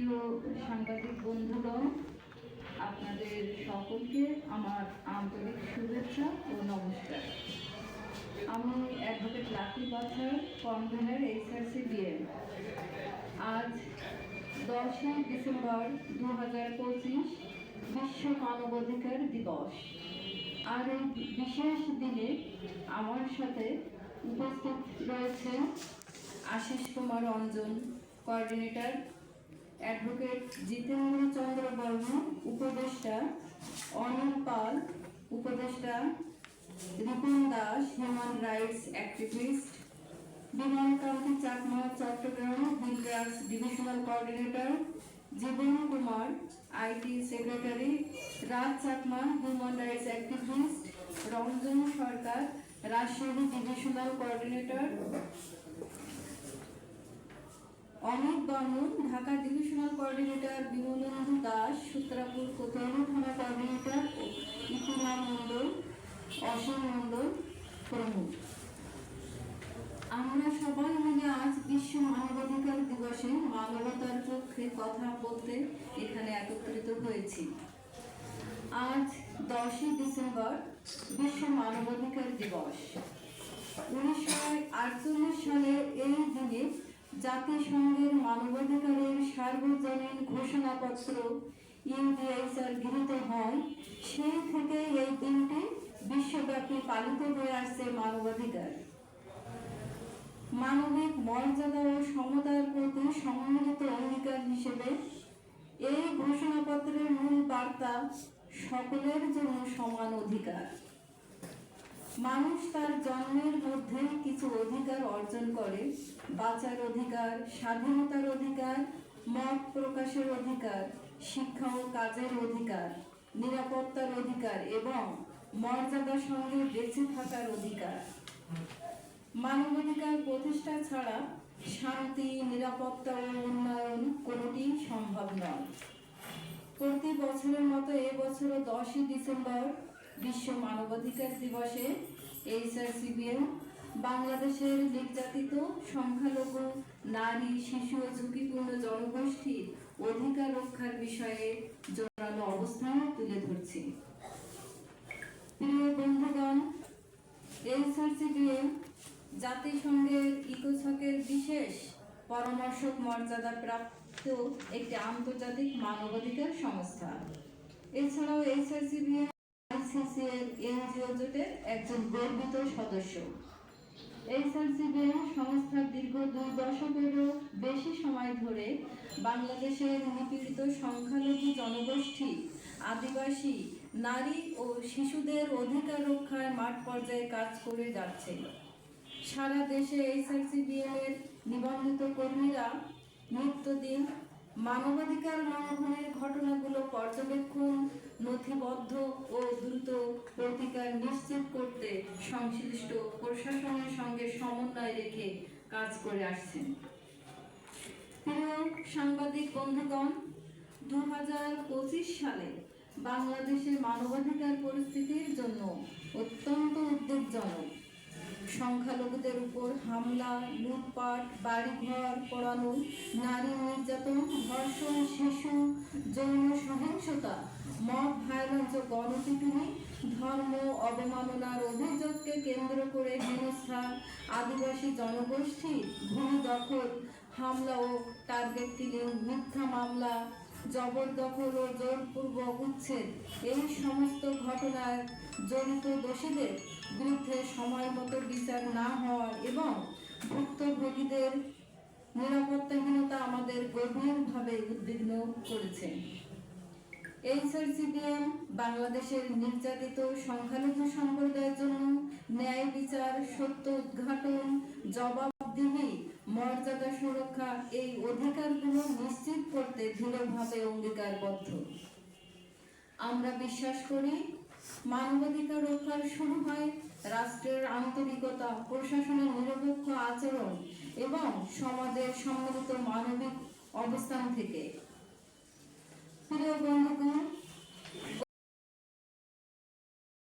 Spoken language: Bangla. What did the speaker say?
প্রিয় সাংবাদিক বন্ধুগণ, আপনাদের সকলকে আমার আন্তরিক শুভেচ্ছা ও নমস্কার। আমি অ্যাডভোকেট লাকি বাছার, কনভেনার HRCBM। আজ 10 ডিসেম্বর 2025 বিশ্ব মানবাধিকার দিবস। আর এই বিশেষ দিনে আমার সাথে উপস্থিত রয়েছেন আশিস কুমার অঞ্জন, কোঅর্ডিনেটর, অ্যাডভোকেট জিতেন্দ্র চন্দ্র বর্মন, উপদেষ্টা অনিল পাল, উপদেষ্টা Ripon Das, human rights activist, Biman Kanti Chakma, Chattogram বিলগ্রাস divisional coordinator, Jibon Kumar, IT secretary, Raj Chakma, human rights activist, Ranjan Sarkar, Rajshahi divisional coordinator, Amit Barman, Dhaka divisional coordinator, Bimalendu Das, Sutrapur Kotwali থানা কোঅর্ডিনেটর, ইতিমা মণ্ডল, অসীম মণ্ডল প্রমুখ। আমরা সবাই মিলে আজ বিশ্ব মানবাধিকার দিবসে মানবতার পক্ষে কথা বলতে এখানে একত্রিত হয়েছি। আজ 10 ডিসেম্বর বিশ্ব মানবাধিকার দিবস। 1948 সালের এই দিনে জাতিসংঘের মানবাধিকারের সার্বজনীন ঘোষণাপত্র ইউডিএইচআর গৃহীত হয়। সেই থেকে এই দিনটি বিশ্বব্যাপী পালিত হয়ে আসছে মানবাধিকার। মানবিক মর্যাদা ও সমতার প্রতি সম্মিলিত অঙ্গীকার হিসেবে এই ঘোষণাপত্রের মূল বার্তা সকলের জন্য সমান অধিকার। মানুষ তার জন্মের মধ্যে কিছু অধিকার অর্জন করে: বাঁচার অধিকার, স্বাধীনতার অধিকার, মত প্রকাশের অধিকার, শিক্ষা ও কাজের অধিকার, নিরাপত্তার অধিকার এবং মর্যাদার সঙ্গে বেঁচে থাকার অধিকার। মানবাধিকার প্রতিষ্ঠা ছাড়া শান্তি, নিরাপত্তা ও উন্নয়ন কোনোটি সম্ভব নয়। প্রতি বছরের মতো এবছরও 10 ডিসেম্বর বিশ্ব মানবাধিকার দিবসে HRCBM বাংলাদেশের নির্যাতিত সংখ্যালঘু নারী, শিশু ও ঝুঁকিপূর্ণ জনগোষ্ঠীর অধিকার রক্ষার বিষয়ে জোরালো অবস্থান তুলে ধরছি। প্রিয় বন্ধুগণ, HRCBM জাতিসংঘের ইকোছকের বিশেষ পরামর্শক মর্যাদা প্রাপ্ত একটি আন্তর্জাতিক মানবাধিকার সংস্থা। এছাড়াও HRCBM ICC-এর NGO জোটের একজন গর্বিত সদস্য। HRCBM সংস্থার দীর্ঘ 2 দশকেরও বেশি সময় ধরে বাংলাদেশের নিপীড়িত সংখ্যালঘু জনগোষ্ঠী, আদিবাসী, নারী ও শিশুদের অধিকার রক্ষায় মাঠ পর্যায়ে কাজ করে যাচ্ছে। সারা দেশে HRCBM এর নিবন্ধিত কর্মীরা নিত্যদিন মানবাধিকার লঙ্ঘনের ঘটনাগুলো পর্যবেক্ষণ, নথিবদ্ধ ও দ্রুত প্রতিকার নিশ্চিত করতে সংশ্লিষ্ট প্রশাসনের সঙ্গে সমন্বয় রেখে কাজ করে আসছেন। প্রিয় সাংবাদিক বন্ধুগণ, 2025 সালে বাংলাদেশের মানবাধিকার পরিস্থিতির জন্য অত্যন্ত উদ্বেগজনক। সংখ্যালঘুদের উপর হামলা, লুটপাট, বাড়িঘর পোড়ানো, নারী নির্যাতন, ধর্ষণ, শিশু যৌন সহিংসতা, মব ভায়োলেন্স ও গণপিটুনি, ধর্ম অবমাননার অভিযোগকে কেন্দ্র করে হেনস্থা, আদিবাসী জনগোষ্ঠীর ভূমি দখল, হামলা ও টার্গেট কিলিং, মিথ্যা মামলা, জবরদখল ও জোরপূর্বক উচ্ছেদ, এই সমস্ত ঘটনায় জড়িত দোষীদের বিরুদ্ধে সময় মতো বিচার না হওয়া এবং ভুক্তভোগীদের নিরাপত্তাহীনতা আমাদের গভীরভাবে উদ্বিগ্ন করেছে। HRCBM বাংলাদেশের নির্যাতিত সংখ্যালঘু সম্প্রদায়ের জন্য ন্যায় বিচার, সত্য উদ্ঘাটন, জবাবদিহি, মর্যাদা সুরক্ষা, এই অধিকারগুলো নিশ্চিত করতে দৃঢ়ভাবে অঙ্গীকারবদ্ধ। আমরা বিশ্বাস করি, মানবাধিকার রক্ষার শুরু হয় রাষ্ট্রের আন্তরিকতা, প্রশাসনের নিরপেক্ষ আচরণ এবং সমাজের সম্মিলিত মানবিক অবস্থান থেকে। প্রিয় বন্ধুগণ,